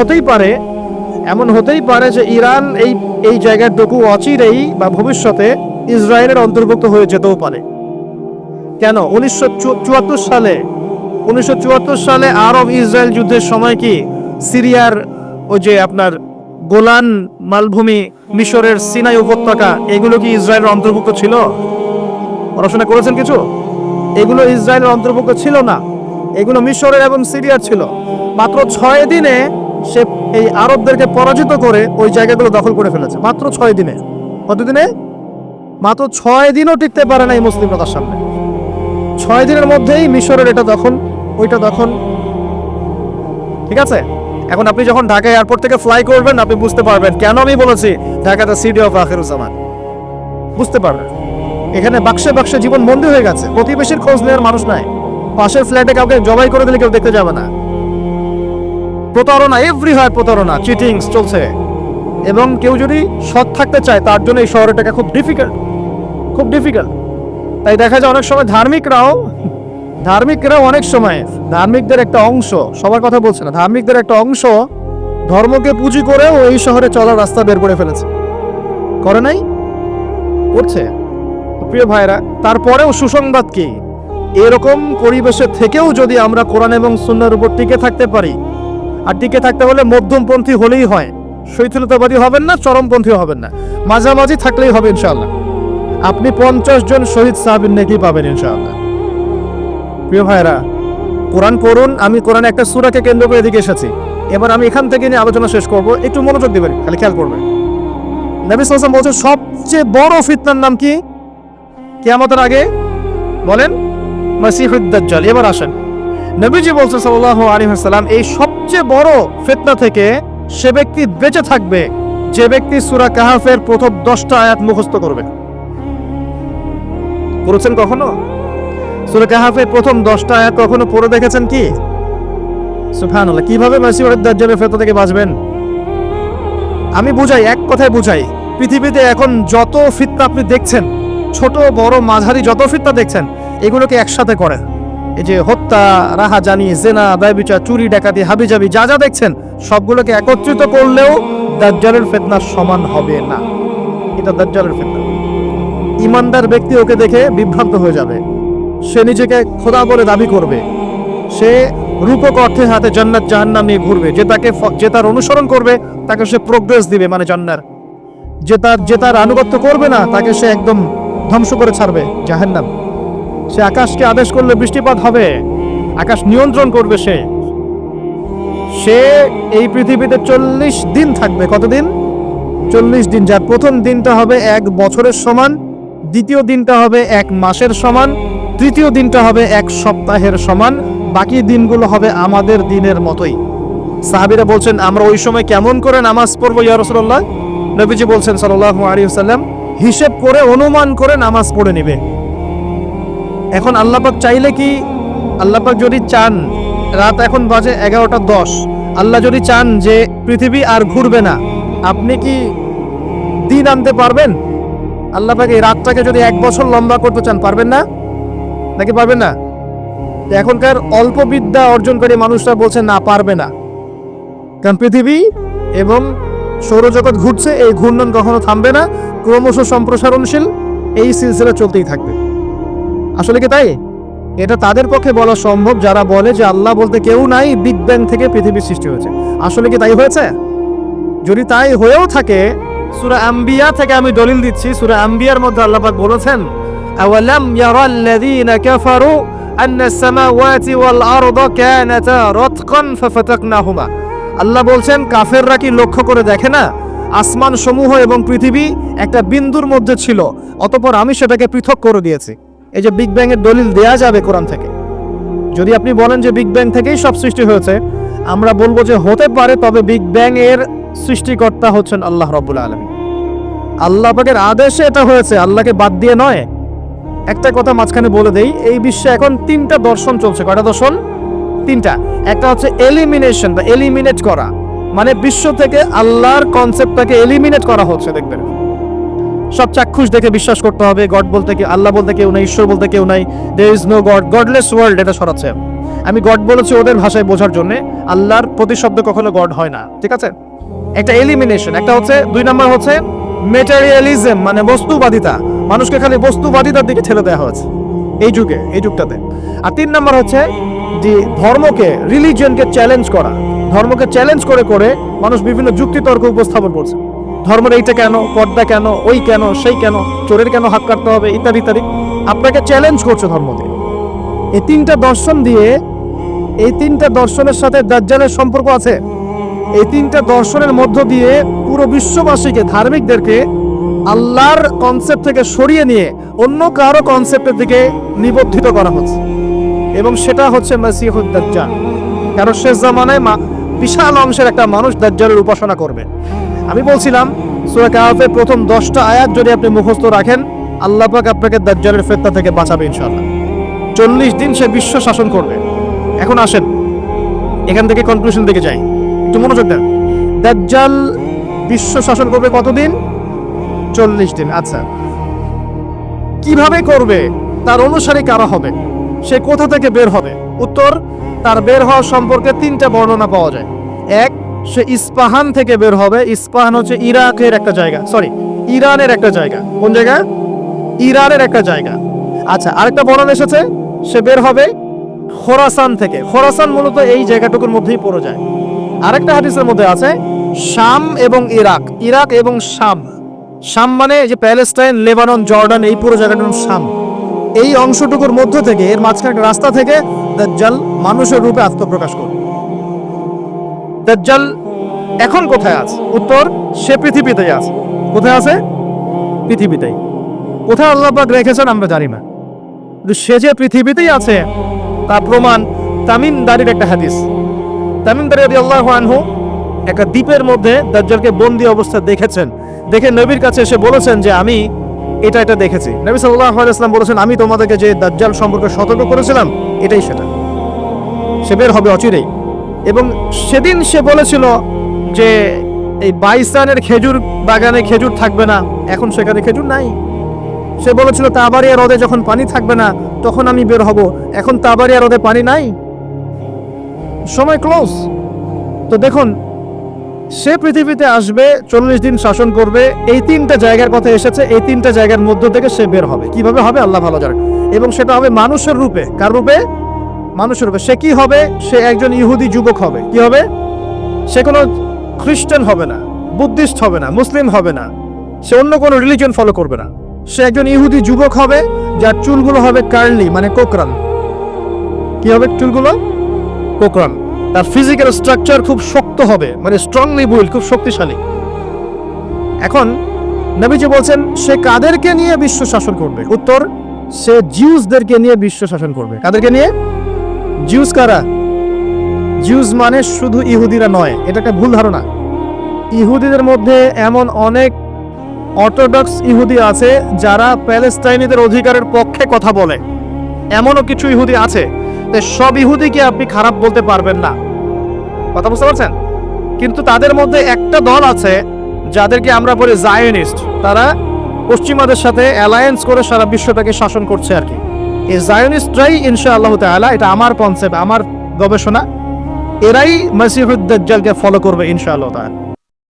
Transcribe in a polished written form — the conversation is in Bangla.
হতেই পারে যে ইরান এই জায়গাটুকু অচিরেই বা ভবিষ্যতে ইসরায়েলের অন্তর্ভুক্ত হয়ে যেতেও পারে। কেন? 1974 সালে আরব ইসরায়েল যুদ্ধের সময় কি সিরিয়ার ওই যে আপনার গোলান মালভূমি, মিশরের সিনাই উপত্যকা, এগুলো কি ইসরায়েলের অন্তর্ভুক্ত ছিল? পড়াশোনা করেছেন কিছু? এগুলো ইসরায়েলের অন্তর্ভুক্ত ছিল না, এগুলো মিশরের এবং সিরিয়ার ছিল। মাত্র 6 দিনে সে এই আরবদেরকে পরাজিত করে ওই জায়গাগুলো দখল করে ফেলেছে। মাত্র 6 দিনে। কতদিনে? মাত্র 6 দিনও টিকতে পারে না এই মুসলিমরা তার সামনে। 6 দিনের মধ্যেই মিশরের এটা দখল, ওইটা দখল। ঠিক আছে? এখন আপনি যখন ঢাকা এয়ারপোর্ট থেকে ফ্লাই করবেন, আপনি বুঝতে পারবেন কেন আমি বলেছি Dhaka the city of Akhiruzzaman. বুঝতে পারবেন এখানে বাক্সে বাক্সে জীবন বন্দী হয়ে গেছে। প্রতিবেশীর খোঁজ নেওয়ার মানুষ নাই। পাশের ফ্ল্যাটে কাউকে জবাই করে দিলে কেউ দেখতে যাবে না। প্রতারণা, এভরিহার প্রতারণা, চিটিংস চলছে। এবং কেউ যদি সৎ থাকতে চায় তার জন্য এই শহরটাকে খুব ডিফিকাল্ট। তাই দেখা যায় অনেক সময় ধার্মিকরাও অনেক সময় ধার্মিকদের একটা অংশ, সবার কথা বলছে না, ধার্মিকদের একটা অংশ ধর্মকে পুঁজি করেও এই শহরে চলার রাস্তা বের করে ফেলেছে। করে নাই? করছে। প্রিয় ভাইরা, তারপরেও সুসংবাদ কি? এরকম পরিবেশে থেকেও যদি আমরা কোরআন এবং সুন্নাহর উপর টিকে থাকতে পারি, আর টিকে থাকতে হলে মধ্যমপন্থী হলেই হয়, শৈথিলতাবাদী হবেন না, চরমপন্থী হবেন না, মাঝামাঝি থাকলেই হবে ইনশাআল্লাহ। আপনি 50 জন শহীদ সাহাবীর নেকি পাবেন ইনশাআল্লাহ। প্রিয় ভাইরা, কোরআন পড়ুন। আমি কোরআনে একটা সূরাকে কেন্দ্র করে এদিকে এসেছি। এবার আমি এখান থেকে নিয়ে আলোচনা শেষ করব, একটু মনোযোগ দিবেন, খালি খেয়াল করবেন। নবী সাল্লাল্লাহু আলাইহি ওয়াসাল্লাম বলছেন সবচেয়ে বড় ফিতনার নাম কি কিয়ামতের আগে? বলেন, মাসিহুদ দাজ্জাল। এবার আসেন, নবীজি বলছেন সাল্লাল্লাহু আলাইহি ওয়াসাল্লাম এই সবচেয়ে বড় ফিতনা থেকে সে ব্যক্তি বেঁচে থাকবে যে ব্যক্তি সূরা কাহফের প্রথম 10টা আয়াত মুখস্থ করবে। পড়েছেন কখনো? সূরা কাহফের প্রথম 10টা আয়াত কখনো পড়ে দেখেছেন কি? সুবহানাল্লাহ। কিভাবে মাসিহুদ দাজ্জালের ফিতনা থেকে বাঁচবেন? আমি বুঝাই, এক কথায় বুঝাই। পৃথিবীতে এখন যত ফিতনা আপনি দেখছেন, ছোট বড় মাঝারি যত ফিতনা দেখছেন, এগুলোকে একসাথে করেন। এই যে হত্যা, রাহাজানি, জেনা, ব্যভিচার, চুরি, ডাকাতি, হাবিজাবি যা যা দেখছেন, সবগুলোকে একত্রিত করলেও দাজ্জালের ফিতনার সমান হবে না। এটা দাজ্জালের ফিতনা। ইমানদার ব্যক্তি ওকে দেখে বিভ্রান্ত হয়ে যাবে। সে নিজেকে খোদা বলে দাবি করবে। সে রূপক অর্থে হাতে জান্নাত জাহান্নাম নিয়ে ঘুরবে। যে তার অনুসরণ করবে তাকে সে প্রোগ্রেস দিবে, মানে জান্নাত। যে তার আনুগত্য করবে না তাকে সে একদম ধ্বংস করে ছাড়বে, জাহান্নাম। সে আকাশকে আদেশ করলে বৃষ্টিপাত হবে, আকাশ নিয়ন্ত্রণ করবে। সে এই পৃথিবীতে 40 দিন থাকবে। কতদিন? 40 দিন। যার প্রথম দিনটা হবে 1 বছরের সমান, দ্বিতীয় দিনটা হবে 1 মাসের সমান, তৃতীয় দিনটা হবে 1 সপ্তাহের সমান, বাকি দিনগুলো হবে আমাদের দিনের মতোই। সাহাবীরা বলছেন আমরা ওই সময় কেমন করে নামাজ পড়বো ইয়া রাসূলুল্লাহ? নবীজি বলছেন সাল্লাল্লাহু আলাইহি ওয়াসাল্লাম, হিসেব করে অনুমান করে নামাজ পড়ে নেবে। এখন আল্লাহ পাক চাইলে কি, আল্লাহ পাক যদি চান, রাত এখন বাজে 11:10, আল্লাহ যদি চান যে পৃথিবী আর ঘুরবে না, আপনি কি দিন আনতে পারবেন? আল্লাহ পাক এই রাতটাকে যদি 1 বছর লম্বা করতে চান, পারবেন না? নাকি পারবেন না? এখনকার অল্প বিদ্যা অর্জনকারী মানুষরা বলছে না, পারবে না। কারণ পৃথিবী এবং সৌরজগৎ ঘুরছে, এই ঘূর্ণন কখনো থামবে না, ক্রমশ সম্প্রসারণশীল, এই সিলসিলা চলতেই থাকবে। আসলে কি তাই? এটা তাদের পক্ষে বলা সম্ভব যারা বলে যে আল্লাহ বলতে কেউ নাই, বিগ ব্যাং থেকে পৃথিবীর সৃষ্টি হয়েছে। আসলে কি তাই হয়েছে? যদি তাই হয়েও থাকে, সূরা আম্বিয়া থেকে আমি দলিল দিচ্ছি। সূরা আম্বিয়ার মধ্যে আল্লাহ পাক বলেছেন, আওয়ালাম ইয়ারাল্লাযীনা কাফারু আন্নাস সামাওয়াতি ওয়াল আরদা কানাতা রাতকান ফাফাতাকনাহুমা। আল্লাহ বলছেন কাফেররা কি লক্ষ্য করে দেখে না আসমান সমূহ এবং পৃথিবী একটা বিন্দুর মধ্যে ছিল, অতঃপর আমি সেটাকে পৃথক করে দিয়েছি। এই যে বিগ ব্যাং এর দলিল দেয়া যাবে কোরআন থেকে। যদি আপনি বলেন যে বিগ ব্যাং থেকেই সব সৃষ্টি হয়েছে, আমরা বলবো যে হতে পারে, তবে বিগ ব্যাং এর সৃষ্টিকর্তা হচ্ছেন আল্লাহ রাব্বুল আলামিন। আল্লাহ পাকের আদেশে এটা হয়েছে, আল্লাহকে বাদ দিয়ে নয়। একটা কথা মাঝখানে বলে দেই, এই বিশ্বে এখন 3টা দর্শন চলছে। কয়টা দর্শন? 3টা। একটা হচ্ছে এলিমিনেশন বা এলিমিনেট করা, মানে বিশ্ব থেকে আল্লাহর কনসেপ্টটাকে এলিমিনেট করা হচ্ছে। দেখবেন সব চাক্ষুষ দেখে বিশ্বাস করতে হবে, গড বলতে, আল্লাহ বলতে কেউ নাই, ঈশ্বর বলতে কেউ নাই, there is no God, godless world, এটা সরাচ্ছে। আমি গড বলেছি ওদের ভাষায় বোঝার জন্য, আল্লাহর প্রতিশব্দ কখনো গড হয় না, ঠিক আছে? একটা এলিমিনেশন, একটা হচ্ছে 2 নম্বর হচ্ছে মেটেরিয়ালিজম, মানে বস্তুবাদিতা, মানুষকে খালি বস্তুবাদিতার দিকে ঠেলে দেওয়া হয়েছে এই যুগে, এই যুগটাতে। আর 3 নম্বর হচ্ছে যে ধর্মকে, রিলিজিয়নকে চ্যালেঞ্জ করা, ধর্মকে চ্যালেঞ্জ করে করে মানুষ বিভিন্ন যুক্তিতর্ক উপস্থাপন করছে। ধর্মের এইটা কেন, পর্দা কেন, ওই কেন, সেই কেন, চোরের কেন হাত কাটতে হবে, ইত্যাদি ইত্যাদি আপনাকে চ্যালেঞ্জ করছে ধর্ম দিয়ে। এই 3টা দর্শন দিয়ে, এই 3টা দর্শনের সাথে দাজ্জালের সম্পর্ক আছে। এই 3টা দর্শনের মধ্য দিয়ে পুরো বিশ্ববাসীকে, ধার্মিকদেরকে আল্লাহর কনসেপ্ট থেকে সরিয়ে নিয়ে অন্য কারো কনসেপ্টের দিকে নিবদ্ধিত করা হচ্ছে, এবং সেটা হচ্ছে মাসিহুদ দাজ্জাল। কারণ শেষ জামানায় বিশাল অংশের একটা মানুষ দাজ্জালের উপাসনা করবে। আমি বলছিলাম সূরা কাহফের প্রথম 10টা আয়াত যদি আপনি মুখস্থ রাখেন, আল্লাহ পাক আপনাকে দাজ্জালের ফিতনা থেকে বাঁচাবে ইনশাআল্লাহ। 40 দিন সে বিশ্ব শাসন করবে। এখন আসেন এখান থেকে কনক্লুশন দিকে যাই, একটু মনোযোগ দেন। দাজ্জাল বিশ্ব শাসন করবে কতদিন? 40 দিন। আচ্ছা, কিভাবে করবে? তার অনুসারী কারা হবে? সে কোথা থেকে বের হবে? উত্তর, তার বের হওয়া সম্পর্কে 3টা বর্ণনা পাওয়া যায়। এক, সে ইস্পাহান থেকে বের হবে। ইস্পাহান হচ্ছে ইরাকের একটা জায়গা, ইরানের একটা জায়গা। কোন জায়গা? ইরানের একটা জায়গা। আচ্ছা, আরেকটা বর্ণনা এসেছে সে বের হবে খোরাসান থেকে। খোরাসান মূলত এই জায়গাটুকুর মধ্যেই পড়ে যায়। আরেকটা হাদিসের মধ্যে আছে শাম এবং ইরাক, ইরাক এবং শাম। শাম মানে যে প্যালেস্টাইন, লেবানন, জর্ডান, এই পুরো জায়গাটার নাম শাম। এই অংশটুকুর মধ্য থেকে, এর মাঝখানে একটা রাস্তা থেকে দাজ্জাল মানুষের রূপে আত্মপ্রকাশ করবে। দাজ্জাল এখন কোথায় আছে? উত্তর, সে পৃথিবীতেই আছে। কোথায় আছে? পৃথিবীতেই। কোথায় আল্লাহ পাক রেখেছেন আমরা জানি না, কিন্তু সে যে পৃথিবীতেই আছে তার প্রমাণ তামিম দারির একটা হাদিস। তামিম দারি রাদিয়াল্লাহু আনহু একটা দ্বীপের মধ্যে দাজ্জালকে বন্দী অবস্থায় দেখেছেন। দেখে নবীর কাছে এসে বলেছেন যে আমি এটা দেখেছি। নবী সাল্লাল্লাহু আলাইহি ওয়াসাল্লাম বলেছেন, আমি তোমাদেরকে যে দাজ্জাল সম্পর্কে সতর্ক করেছিলাম এটাই সেটা, সে বের হবে অচিরেই। এবং সেদিন সে বলেছিল যে এই বাইসানের খেজুর বাগানে খেজুর থাকবে না, এখন সেখানে খেজুর নাই। সে বলেছিল তাবারিয়া হ্রদে যখন পানি থাকবে না তখন আমি বের হব, এখন তাবারিয়া হ্রদে পানি নাই, সময় ক্লোজ। তো দেখুন, সে পৃথিবীতে আসবে, 40 দিন শাসন করবে। এই 3টা জায়গার কথা এসেছে, এই 3টা জায়গার মধ্য থেকে সে বের হবে। কিভাবে হবে আল্লাহ ভালো জানেন। এবং সেটা হবে মানুষের রূপে। কার রূপে? মানুষের রূপে। সে কি হবে? সে একজন ইহুদি যুবক হবে। কি হবে? সে কোনো খ্রিস্টান হবে না, বুদ্ধিস্ট হবে না, মুসলিম হবে না, সে অন্য কোনো রিলিজিয়ন ফলো করবে না। সে একজন ইহুদি যুবক হবে যার চুলগুলো হবে কার্লি, মানে কোকরান। কি হবে চুলগুলো? কোকরান। তার ফিজিক্যাল স্ট্রাকচার খুব শক্ত হবে, মানে স্ট্রংলি বিল্ড, খুব শক্তিশালী। এখন নবীজি বলছেন সে কাদেরকে নিয়ে বিশ্ব শাসন করবে? উত্তর, সে জিউসদেরকে নিয়ে বিশ্ব শাসন করবে। কাদেরকে নিয়ে? জিউস কারা? জিউস মানে শুধু ইহুদিরা নয়, এটা একটা ভুল ধারণা। ইহুদিদের মধ্যে এমন অনেক অর্থোডক্স ইহুদি আছে যারা প্যালেস্টাইনিদের অধিকারের পক্ষে কথা বলে, এমনও কিছু ইহুদি আছে। সব ইহুদিকে আপনি খারাপ বলতে পারবেন না, কথা বুঝতে পারছেন? কিন্তু তাদের মধ্যে একটা দল আছে যাদেরকে আমরা বলি জায়নিস্ট। তারা পশ্চিমাদের সাথে অ্যালায়েন্স করে সারা বিশ্বটাকে শাসন করছে আর কি। এই জায়নিস্টরাই ইনশাআল্লাহ তাআলা, এটা আমার কনসেপ্ট, আমার গবেষণা, এরাই মাসিহুদ দাজ্জালকে ফলো করবে ইনশাআল্লাহ তাআলা।